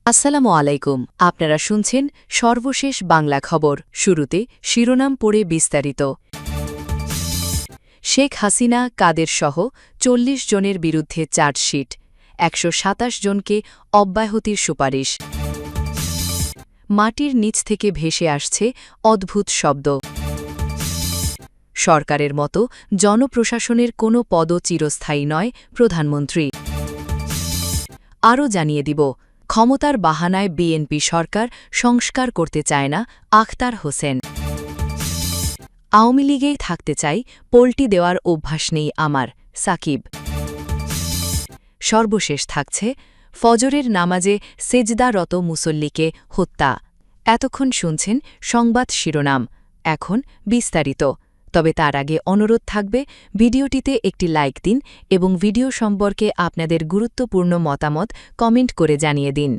আসসালামু আলাইকুম। আপনারা শুনছেন সর্বশেষ বাংলা খবর। শুরুতে শিরোনাম পড়ে বিস্তারিত। শেখ হাসিনা কাদের সহ ৪০ জনের বিরুদ্ধে চার্জশিট, ১২৭ জনকে অব্যাহতির সুপারিশ। মাটির নিচ থেকে ভেসে আসছে অদ্ভুত শব্দ। সরকারের মতো জনপ্রশাসনের কোনো পদও চিরস্থায়ী নয়, প্রধানমন্ত্রী। আরও জানিয়ে দিব, ক্ষমতার বাহানায় বিএনপি সরকার সংস্কার করতে চায় না, আখতার হোসেন। আওয়ামী লীগেই থাকতে চাই, পোল্টি দেওয়ার অভ্যাস নেই আমার, সাকিব। সর্বশেষ থাকছে, ফজরের নামাজে সেজদারত মুসল্লিকে হত্যা। এতক্ষণ শুনছেন সংবাদ শিরোনাম, এখন বিস্তারিত। তবে তার আগে অনুরোধ থাকবে, ভিডিওটিতে একটি লাইক দিন এবং ভিডিও সম্পর্কে আপনাদের গুরুত্বপূর্ণ মতামত কমেন্ট করে জানিয়ে দিন।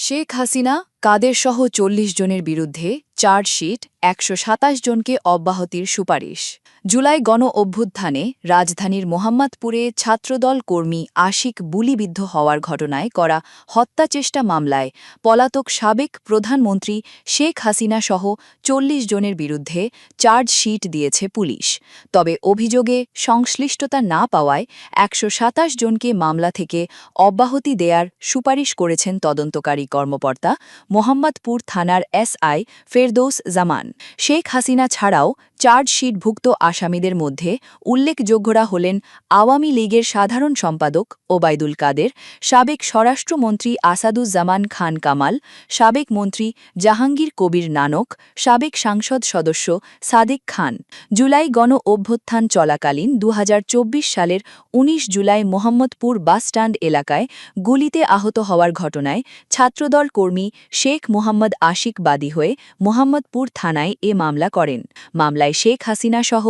শেখ হাসিনা কাদের সহ ৪০ জনের বিরুদ্ধে চার্জশিট, ১২৭ জনকে অব্যাহতির সুপারিশ। জুলাই গণ অভ্যুত্থানে রাজধানীর মোহাম্মদপুরে ছাত্রদল কর্মী আশিক গুলিবিদ্ধ হওয়ার ঘটনায় করা হত্যাচেষ্টা মামলায় পলাতক সাবেক প্রধানমন্ত্রী শেখ হাসিনা সহ ৪০ জনের বিরুদ্ধে চার্জশিট দিয়েছে পুলিশ। তবে অভিযোগে সংশ্লিষ্টতা না পাওয়ায় ১২৭ জনকে মামলা থেকে অব্যাহতি দেয়ার সুপারিশ করেছেন তদন্তকারী কর্মকর্তা মোহাম্মদপুর থানার এসআই ফেরদৌস জামান। শেখ হাসিনা ছাড়াও চার্জশিটভুক্ত আসামিদের মধ্যে উল্লেখযোগ্যরা হলেন আওয়ামী লীগের সাধারণ সম্পাদক ওবায়দুল কাদের, সাবেক স্বরাষ্ট্রমন্ত্রী আসাদুজ্জামান খান কামাল, সাবেক মন্ত্রী জাহাঙ্গীর কবির নানক, সাবেক সংসদ সদস্য সাদেক খান। জুলাই গণ অভ্যুত্থান চলাকালীন ২০২৪ সালের ১৯ জুলাই মোহাম্মদপুর বাসস্ট্যান্ড এলাকায় গুলিতে আহত হওয়ার ঘটনায় ছাত্রদল কর্মী শেখ মোহাম্মদ আশিক বাদী হয়ে মোহাম্মদপুর থানায় এ মামলা করেন। মামলায় শেখ হাসিনা সহ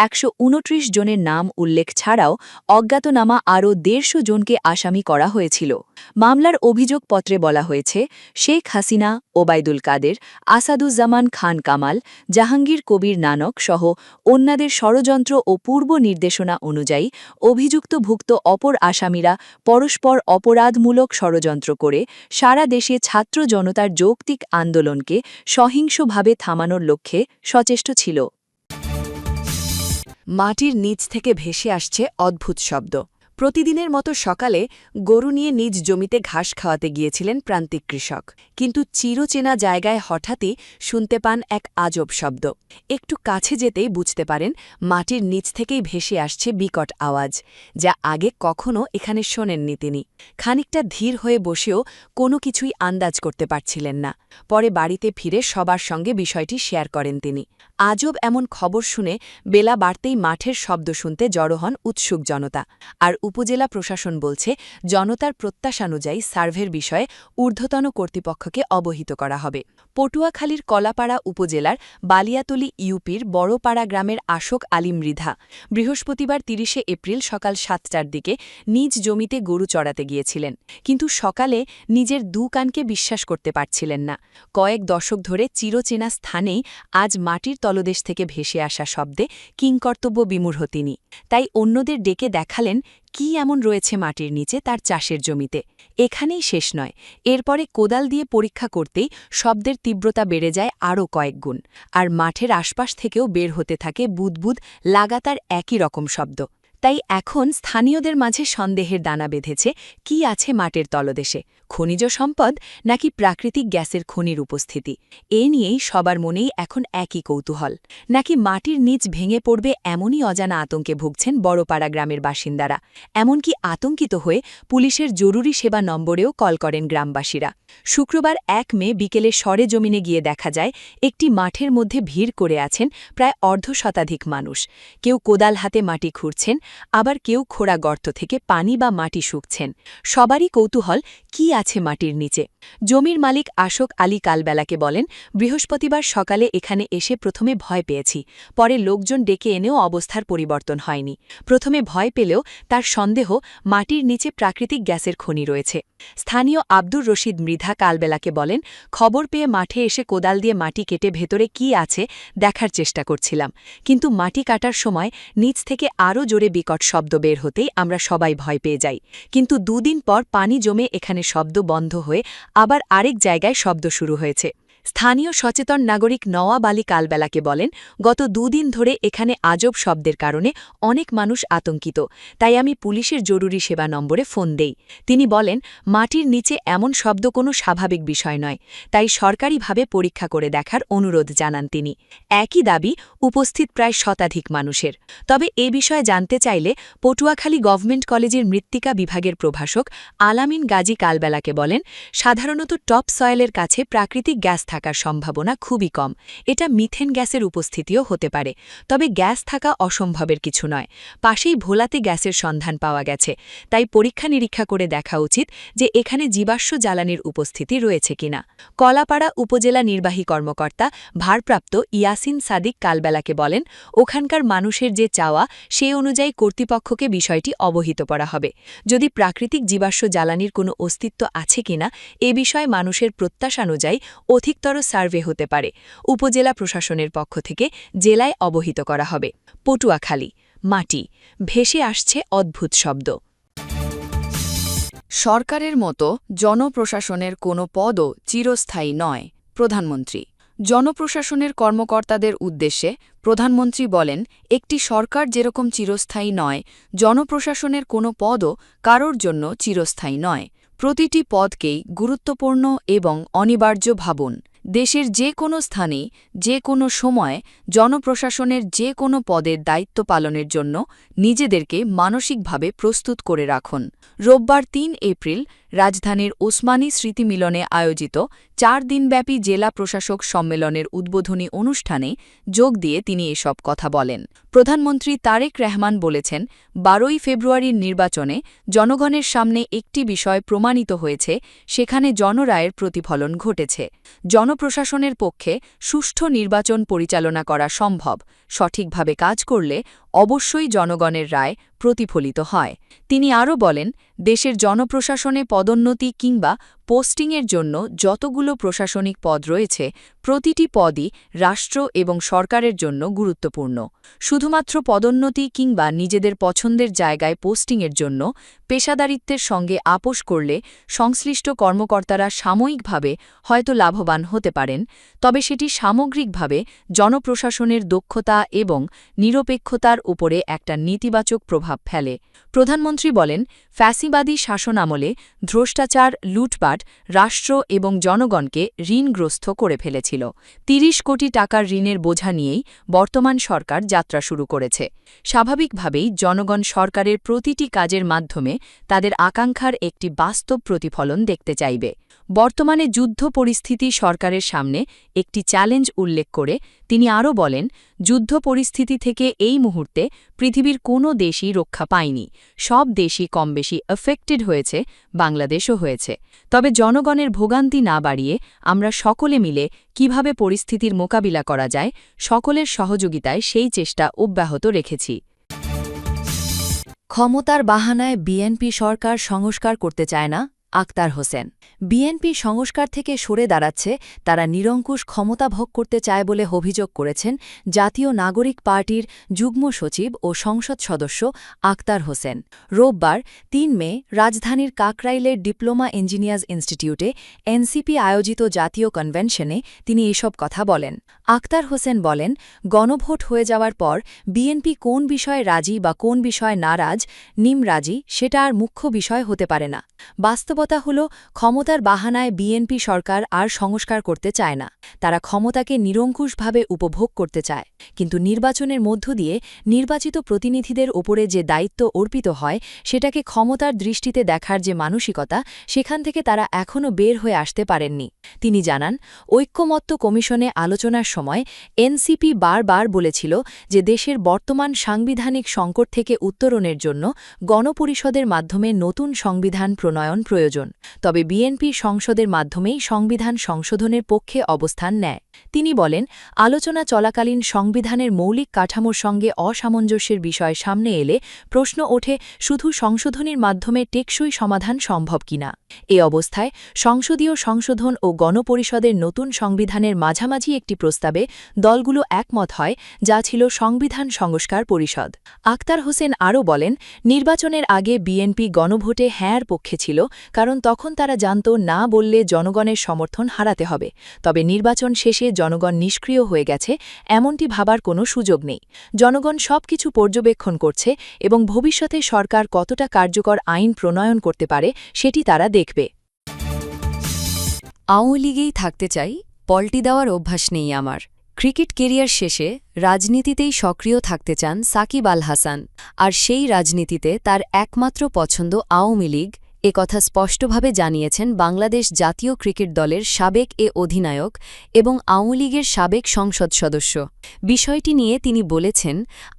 ১২৯ জনের নাম উল্লেখ ছাড়াও অজ্ঞাতনামা আরও ১৫০ জনকে আসামি করা হয়েছিল। মামলার অভিযোগপত্রে বলা হয়েছে, শেখ হাসিনা, ওবায়দুল কাদের, আসাদুজ্জামান খান কামাল, জাহাঙ্গীর কবির নানক সহ অন্যদের ষড়যন্ত্র ও পূর্ব নির্দেশনা অনুযায়ী অভিযুক্তভুক্ত অপর আসামিরা পরস্পর অপরাধমূলক ষড়যন্ত্র করে সারা দেশে ছাত্র জনতার যৌক্তিক আন্দোলনকে সহিংসভাবে থামানোর লক্ষ্যে সচেষ্ট ছিল। মাটির নিচ থেকে ভেসে আসছে অদ্ভুত শব্দ। প্রতিদিনের মতো সকালে গরু নিয়ে নিজ জমিতে ঘাস খাওয়াতে গিয়েছিলেন প্রান্তিক কৃষক, কিন্তু চিরচেনা জায়গায় হঠাৎই শুনতে পান এক আজব শব্দ। একটু কাছে যেতেই বুঝতে পারেন মাটির নিচ থেকেই ভেসে আসছে বিকট আওয়াজ, যা আগে কখনো এখানে শোনেননি তিনি। খানিকটা ধীর হয়ে বসেও কোনো কিছুই আন্দাজ করতে পারছিলেন না। পরে বাড়িতে ফিরে সবার সঙ্গে বিষয়টি শেয়ার করেন তিনি। আজব এমন খবর শুনে বেলা বাড়তেই মাঠের শব্দ শুনতে জড়ো হন উৎসুক জনতা। আর উপজেলা প্রশাসন বলছে, জনতার প্রত্যাশানুযায়ী সার্ভের বিষয়ে ঊর্ধ্বতন কর্তৃপক্ষকে অবহিত করা হবে। পটুয়াখালীর কলাপাড়া উপজেলার বালিয়াতলী ইউপির বড়পাড়া গ্রামের আশোক আলী মৃধা বৃহস্পতিবার ৩০ এপ্রিল সকাল ৭টার দিকে নিজ জমিতে গরু চড়াতে গিয়েছিলেন, কিন্তু সকালে নিজের দু কানকে বিশ্বাস করতে পারছিলেন না। কয়েক দশক ধরে চিরচেনা স্থানেই আজ মাটির তলদেশ থেকে ভেসে আসা শব্দে কিংকর্তব্য বিমূঢ় তিনি। তাই অন্যদের ডেকে দেখালেন কি এমন রয়েছে মাটির নিচে তার চাষের জমিতে। এখানেই শেষ নয়, এরপরে কোদাল দিয়ে পরীক্ষা করতেই শব্দের তীব্রতা বেড়ে যায় আরও কয়েক গুণ, আর মাঠের আশপাশ থেকেও বের হতে থাকে বুদবুদ লাগাতার একই রকম শব্দ। তাই এখন স্থানীয়দের মাঝে সন্দেহের দানা বেঁধেছে, কি আছে মাটির তলদেশে, খনিজ সম্পদ নাকি প্রাকৃতিক গ্যাসের খনির উপস্থিতি। এ নিয়েই সবার মনেই এখন একই কৌতূহল, নাকি মাটির নিচ ভেঙে পড়বে এমনই অজানা আতঙ্কে ভুগছেন বড়পাড়া গ্রামের বাসিন্দারা। এমনকি আতঙ্কিত হয়ে পুলিশের জরুরি সেবা নম্বরেও কল করেন গ্রামবাসীরা। শুক্রবার ১ মে বিকেলে সরেজমিনে গিয়ে দেখা যায়, একটি মাঠের মধ্যে ভিড় করে আছেন প্রায় অর্ধশতাধিক মানুষ। কেউ কোদাল হাতে মাটি খুঁড়ছেন, আবার কেউ খোঁড়া গর্ত থেকে পানি বা মাটি শুকছেন। সবারই কৌতূহল, কি আছে মাটির নিচে। জমির মালিক আশোক আলী কালবেলাকে বলেন, বৃহস্পতিবার সকালে এখানে এসে প্রথমে ভয় পেয়েছি, পরে লোকজন ডেকে এনেও অবস্থার পরিবর্তন হয়নি। প্রথমে ভয় পেলেও তার সন্দেহ মাটির নিচে প্রাকৃতিক গ্যাসের খনি রয়েছে। স্থানীয় আব্দুর রশিদ মৃধা কালবেলাকে বলেন, খবর পেয়ে মাঠে এসে কোদাল দিয়ে মাটি কেটে ভেতরে কি আছে দেখার চেষ্টা করছিলাম, কিন্তু মাটি কাটার সময় নিচ থেকে আরও জোরে বিকট শব্দ বের হতেই আমরা সবাই ভয় পেয়ে যাই, কিন্তু দুদিন পর পানি জমে এখানে শব্দ বন্ধ হয়ে আবার আরেক জায়গায় শব্দ শুরু হয়েছে। স্থানীয় সচেতন নাগরিক নওয়াব আলী কালবেলাকে বলেন, গত দুদিন ধরে এখানে আজব শব্দের কারণে অনেক মানুষ আতঙ্কিত, তাই আমি পুলিশের জরুরি সেবা নম্বরে ফোন দেই। তিনি বলেন, মাটির নিচে এমন শব্দ কোনো স্বাভাবিক বিষয় নয়, তাই সরকারিভাবে পরীক্ষা করে দেখার অনুরোধ জানান তিনি। একই দাবি উপস্থিত প্রায় শতাধিক মানুষের। তবে এ বিষয়ে জানতে চাইলে পটুয়াখালী গভর্নমেন্ট কলেজের মৃত্তিকা বিভাগের প্রভাষক আলামিন গাজী কালবেলাকে বলেন, সাধারণত টপ সয়েলের কাছে প্রাকৃতিক গ্যাস থাকার সম্ভাবনা খুবই কম। এটা মিথেন গ্যাসের উপস্থিতিও হতে পারে, তবে গ্যাস থাকা অসম্ভবের কিছু নয়। পাশেই ভোলাতে গ্যাসের সন্ধান পাওয়া গেছে, তাই পরীক্ষা নিরীক্ষা করে দেখা উচিত যে এখানে জীবাশ্ম জ্বালানির উপস্থিতি রয়েছে কিনা। কলাপাড়া উপজেলা নির্বাহী কর্মকর্তা ভারপ্রাপ্ত ইয়াসিন সাদিক কালবেলাকে বলেন, ওখানকার মানুষের যে চাওয়া সে অনুযায়ী কর্তৃপক্ষকে বিষয়টি অবহিত করা হবে। যদি প্রাকৃতিক জীবাশ্ম জ্বালানির কোনো অস্তিত্ব আছে কিনা এ বিষয়ে মানুষের প্রত্যাশানুযায়ী অধিকতর সার্ভে হতে পারে। উপজেলা প্রশাসনের পক্ষ থেকে জেলায় অবহিত করা হবে। পটুয়াখালী, মাটি, ভেসে আসছে অদ্ভুত শব্দ। সরকারের মতো জনপ্রশাসনের কোনো পদও চিরস্থায়ী নয়। প্রধানমন্ত্রী জনপ্রশাসনের কর্মকর্তাদের উদ্দেশ্যে প্রধানমন্ত্রী বলেন, একটি সরকার যেরকম চিরস্থায়ী নয়, জনপ্রশাসনের কোনো পদও কারোর জন্য চিরস্থায়ী নয়। প্রতিটি পদকেই গুরুত্বপূর্ণ এবং অনিবার্য ভাবুন। দেশের যে কোনো স্থানে যে কোনো সময়ে জনপ্রশাসনের যে কোনো পদের দায়িত্ব পালনের জন্য নিজেদেরকে মানসিকভাবে প্রস্তুত করে রাখুন। রোববার ৩ এপ্রিল রাজধানীর ওসমানী স্মৃতিমিলনে আয়োজিত ৪ দিনব্যাপী জেলা প্রশাসক সম্মেলনের উদ্বোধনী অনুষ্ঠানে যোগ দিয়ে তিনি এসব কথা বলেন। প্রধানমন্ত্রী তারেক রহমান বলেছেন, ১২ই ফেব্রুয়ারির নির্বাচনে জনগণের সামনে একটি বিষয় প্রমাণিত হয়েছে, সেখানে জনরায়ের প্রতিফলন ঘটেছে। জনপ্রশাসনের পক্ষে সুষ্ঠু নির্বাচন পরিচালনা করা সম্ভব। সঠিকভাবে কাজ করলে অবশ্যই জনগণের রায় প্রতিফলিত হয়। তিনি আরও বলেন, দেশের জনপ্রশাসনে পদোন্নতি কিংবা পোস্টিংয়ের জন্য যতগুলো প্রশাসনিক পদ রয়েছে, প্রতিটি পদই রাষ্ট্র এবং সরকারের জন্য গুরুত্বপূর্ণ। শুধুমাত্র পদোন্নতি কিংবা নিজেদের পছন্দের জায়গায় পোস্টিংয়ের জন্য পেশাদারিত্বের সঙ্গে আপোস করলে সংশ্লিষ্ট কর্মকর্তারা সাময়িকভাবে হয়তো লাভবান হতে পারেন, তবে সেটি সামগ্রিকভাবে জনপ্রশাসনের দক্ষতা এবং নিরপেক্ষতার উপরে একটা নেতিবাচক প্রভাব ফেলে। প্রধানমন্ত্রী বলেন, ফ্যাসিবাদী শাসনামলে ভ্রষ্টাচার, লুটপাট রাষ্ট্র এবং জনগণকে ঋণগ্রস্ত করে ফেলেছিল। ৩০ কোটি টাকার ঋণের বোঝা নিয়েই বর্তমান সরকার যাত্রা শুরু করেছে। স্বাভাবিকভাবেই জনগণ সরকারের প্রতিটি কাজের মাধ্যমে তাদের আকাঙ্ক্ষার একটি বাস্তব প্রতিফলন দেখতে চাইবে। বর্তমানে যুদ্ধ পরিস্থিতি সরকারের সামনে একটি চ্যালেঞ্জ উল্লেখ করে তিনি আরও বলেন, যুদ্ধ পরিস্থিতি থেকে এই মুহূর্তে পৃথিবীর কোনো দেশই রক্ষা পায়নি। সব দেশই কমবেশি এফেক্টেড হয়েছে, বাংলাদেশও হয়েছে। তবে জনগণের ভোগান্তি না বাড়িয়ে আমরা সকলে মিলে কিভাবে পরিস্থিতির মোকাবিলা করা যায়, সকলের সহযোগিতায় সেই চেষ্টা অব্যাহত রেখেছি। ক্ষমতার বাহানায় বিএনপি সরকার সংস্কার করতে চায় না, আক্তার হোসেন। বিএনপি সংস্কার থেকে সরে দাঁড়াচ্ছে, তারা নিরঙ্কুশ ক্ষমতা ভোগ করতে চায় বলে অভিযোগ করেছেন জাতীয় নাগরিক পার্টির যুগ্ম সচিব ও সংসদ সদস্য আক্তার হোসেন। রোববার ৩ মে রাজধানীর কাকরাইলের ডিপ্লোমা ইঞ্জিনিয়ার্স ইনস্টিটিউটে এনসিপি আয়োজিত জাতীয় কনভেনশনে তিনি এসব কথা বলেন। আক্তার হোসেন বলেন, গণভোট হয়ে যাওয়ার পর বিএনপি কোন বিষয়ে রাজি বা কোন বিষয়ে নারাজ, রাজি, সেটা আর মুখ্য বিষয় হতে পারে না। বাস্তবতা হল, ক্ষমতার বাহানায় বিএনপি সরকার আর সংস্কার করতে চায় না। তারা ক্ষমতাকে নিরঙ্কুশভাবে উপভোগ করতে চায়, কিন্তু নির্বাচনের মধ্য দিয়ে নির্বাচিত প্রতিনিধিদের ওপরে যে দায়িত্ব অর্পিত হয়, সেটাকে ক্ষমতার দৃষ্টিতে দেখার যে মানসিকতা, সেখান থেকে তারা এখনও বের হয়ে আসতে পারেননি। তিনি জানান, ঐক্যমত্য কমিশনে আলোচনার সময় এনসিপি বারবার বলেছিল যে দেশের বর্তমান সাংবিধানিক সংকট থেকে উত্তরণের জন্য গণপরিষদের মাধ্যমে নতুন সংবিধান প্রণয়ন প্রয়োজন। প্রয়োজন, তবে বিএনপি সংসদের মাধ্যমেই সংবিধান সংশোধনের পক্ষে অবস্থান নেয়। তিনি বলেন, আলোচনা চলাকালীন সংবিধানের মৌলিক কাঠামোর সঙ্গে অসামঞ্জস্যের বিষয় সামনে এলে প্রশ্ন ওঠে শুধু সংশোধনের মাধ্যমে টেকসই সমাধান সম্ভব কিনা। এ অবস্থায় সংসদীয় সংশোধন ও গণপরিষদের নতুন সংবিধানের মাঝামাঝি একটি প্রস্তাবে দলগুলো একমত হয়, যা ছিল সংবিধান সংস্কার পরিষদ। আক্তার হোসেন আরও বলেন, নির্বাচনের আগে বিএনপি গণভোটে হ্যাঁর পক্ষে ছিল, কারণ তখন তারা জানত না বললে জনগণের সমর্থন হারাতে হবে। তবে নির্বাচন শেষে জনগণ নিষ্ক্রিয় হয়ে গেছে, এমনটি ভাবার কোনো সুযোগ নেই। জনগণ সবকিছু পর্যবেক্ষণ করছে এবং ভবিষ্যতে সরকার কতটা কার্যকর আইন প্রণয়ন করতে পারে সেটি তারা দেখবে। আওয়ামী লীগেই থাকতে চাই, পল্টি দেওয়ার অভ্যাস নেই আমার। ক্রিকেট কেরিয়ার শেষে রাজনীতিতেই সক্রিয় থাকতে চান সাকিব আল হাসান, আর সেই রাজনীতিতে তার একমাত্র পছন্দ আওয়ামী লীগ, একথা স্পষ্টভাবে জানিয়েছেন বাংলাদেশ জাতীয় ক্রিকেট দলের সাবেক অধিনায়ক এবং আওয়ামী লীগের সাবেক সংসদ সদস্য। বিষয়টি নিয়ে তিনি বলেছেন,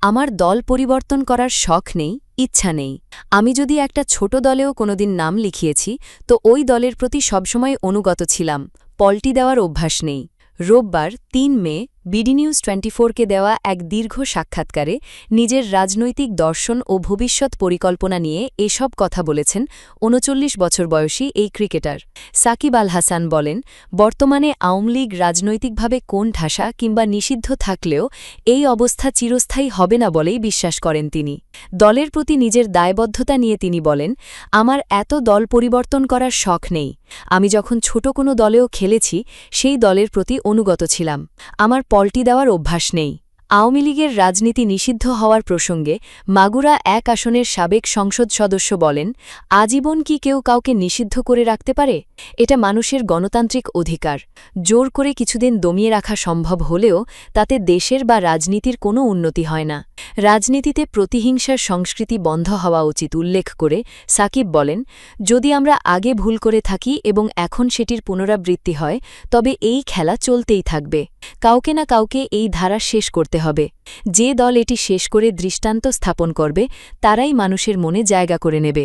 আমার দল পরিবর্তন করার শখ নেই, ইচ্ছা নেই। আমি যদি একটা ছোট দলেও কোনোদিন নাম লিখিয়েছি তো ওই দলের প্রতি সবসময় অনুগত ছিলাম, পল্টি দেওয়ার অভ্যাস নেই। রোববার ৩ মে বিডিনিউজ 24কে দেওয়া এক দীর্ঘ সাক্ষাৎকারে নিজের রাজনৈতিক দর্শন ও ভবিষ্যৎ পরিকল্পনা নিয়ে এসব কথা বলেছেন ৩৯ বছর বয়সী এই ক্রিকেটার। সাকিব আল হাসান বলেন, বর্তমানে আওয়ামী লীগ রাজনৈতিকভাবে কোণঠাসা কিংবা নিষিদ্ধ থাকলেও এই অবস্থা চিরস্থায়ী হবে না বলেই বিশ্বাস করেন তিনি। দলের প্রতি নিজের দায়বদ্ধতা নিয়ে তিনি বলেন, আমার এত দল পরিবর্তন করার শখ নেই। আমি যখন ছোট কোনো দলেও খেলেছি সেই দলের প্রতি অনুগত ছিলাম। আমার পল্টি দেওয়ার অভ্যাস নেই। আওয়ামী লীগের রাজনীতি নিষিদ্ধ হওয়ার প্রসঙ্গে মাগুরা ১ আসনের সাবেক সংসদ সদস্য বলেন, আজীবন কি কেউ কাউকে নিষিদ্ধ করে রাখতে পারে? এটা মানুষের গণতান্ত্রিক অধিকার। জোর করে কিছুদিন দমিয়ে রাখা সম্ভব হলেও তাতে দেশের বা রাজনীতির কোনো উন্নতি হয় না। রাজনীতিতে প্রতিহিংসার সংস্কৃতি বন্ধ হওয়া উচিত উল্লেখ করে সাকিব বলেন, যদি আমরা আগে ভুল করে থাকি এবং এখন সেটির পুনরাবৃত্তি হয় তবে এই খেলা চলতেই থাকবে। কাউকে না কাউকে এই ধারা শেষ করতে হবে। যে দল এটি শেষ করে দৃষ্টান্ত স্থাপন করবে তারাই মানুষের মনে জায়গা করে নেবে।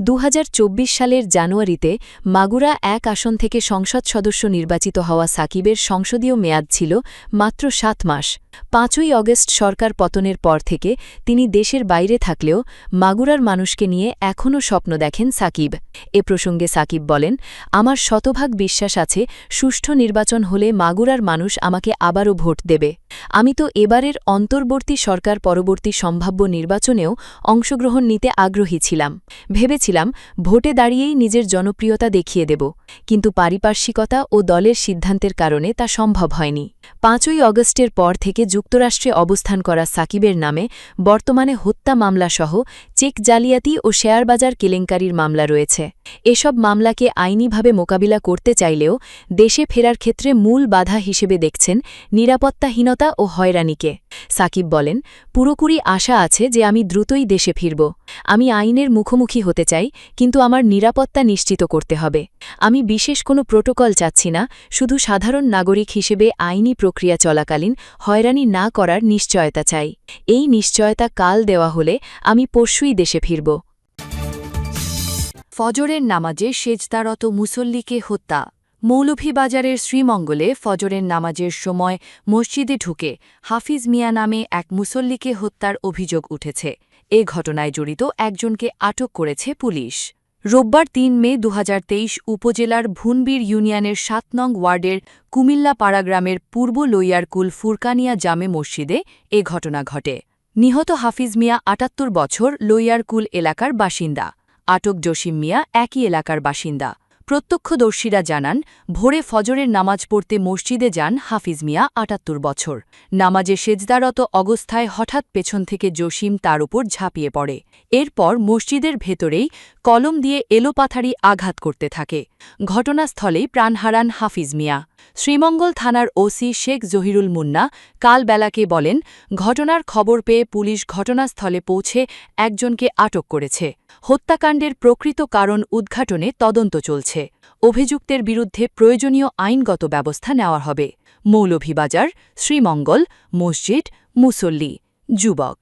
২০২৪ সালের জানুয়ারিতে মাগুরা ১ আসন থেকে সংসদ সদস্য নির্বাচিত হওয়া সাকিবের সংসদীয় মেয়াদ ছিল মাত্র ৭ মাস। ৫ই অগস্ট সরকার পতনের পর থেকে তিনি দেশের বাইরে থাকলেও মাগুরার মানুষকে নিয়ে এখনও স্বপ্ন দেখেন সাকিব। এ প্রসঙ্গে সাকিব বলেন, আমার শতভাগ বিশ্বাস আছে সুষ্ঠু নির্বাচন হলে মাগুরার মানুষ আমাকে আবারও ভোট দেবে। আমি তো এবারের অন্তর্বর্তী সরকার পরবর্তী সম্ভাব্য নির্বাচনেও অংশগ্রহণ নিতে আগ্রহী ছিলাম। ভেবেছিলাম ভোটে দাঁড়িয়েই নিজের জনপ্রিয়তা দেখিয়ে দেব, কিন্তু পারিপার্শ্বিকতা ও দলের সিদ্ধান্তের কারণে তা সম্ভব হয়নি। ৫ই অগস্টের পর থেকে যুক্তরাষ্ট্রে অবস্থান করা সাকিবের নামে বর্তমানে হত্যা মামলাসহ চেক জালিয়াতি ও শেয়ারবাজার কেলেঙ্কারির মামলা রয়েছে। এসব মামলাকে আইনিভাবে মোকাবিলা করতে চাইলেও দেশে ফেরার ক্ষেত্রে মূল বাধা হিসেবে দেখছেন নিরাপত্তাহীনতা ও হয়রানিকে। সাকিব বলেন, পুরোপুরি আশা আছে যে আমি দ্রুতই দেশে ফিরব। আমি আইনের মুখোমুখি হতে চাই, কিন্তু আমার নিরাপত্তা নিশ্চিত করতে হবে। আমি বিশেষ কোনো প্রোটোকল চাচ্ছি না, শুধু সাধারণ নাগরিক হিসেবে আইনি প্রক্রিয়া চলাকালীন হয়রানি না করার নিশ্চয়তা চাই। এই নিশ্চয়তা কাল দেওয়া হলে আমি পরশুই দেশে ফিরব। ফজরের নামাজে সেজদারত মুসল্লিকে হত্যা। মৌলভীবাজারের শ্রীমঙ্গলে ফজরের নামাজের সময় মসজিদে ঢুকে হাফিজ মিয়া নামে এক মুসল্লিকে হত্যার অভিযোগ উঠেছে। এ ঘটনায় জড়িত একজনকে আটক করেছে পুলিশ। রোববার ৩ মে ২০২৩ উপজেলার ভুনবীর ইউনিয়নের ৭ নং ওয়ার্ডের কুমিল্লাপাড়া গ্রামের পূর্ব লইয়ারকুল ফুরকানিয়া জামে মসজিদে এ ঘটনা ঘটে। নিহত হাফিজ মিয়া ৭৮ বছর, লইয়ারকুল এলাকার বাসিন্দা। আটক জসিম মিয়া একই এলাকার বাসিন্দা। প্রত্যক্ষদর্শীরা জানান, ভোরে ফজরের নামাজ পড়তে মসজিদে যান হাফিজ মিয়া ৭৮ বছর। নামাজে সেজদারত অবস্থায় হঠাৎ পেছন থেকে জসিম তার উপর ঝাঁপিয়ে পড়ে। এরপর মসজিদের ভেতরেই কলম দিয়ে এলোপাথারি আঘাত করতে থাকে। ঘটনাস্থলেই প্রাণ হারান হাফিজ মিয়া। শ্রীমঙ্গল থানার ওসি শেখ জহিরুল মুন্না কাল বেলাকে বলেন, ঘটনার খবর পেয়ে পুলিশ ঘটনাস্থলে পৌঁছে একজনকে আটক করেছে। হত্যাকাণ্ডের প্রকৃত কারণ উদ্ঘাটনে তদন্ত চলছে। অভিযুক্তের বিরুদ্ধে প্রয়োজনীয় আইনগত ব্যবস্থা নেওয়া হবে। মৌলভীবাজার, শ্রীমঙ্গল, মসজিদ, মুসল্লি, যুবক।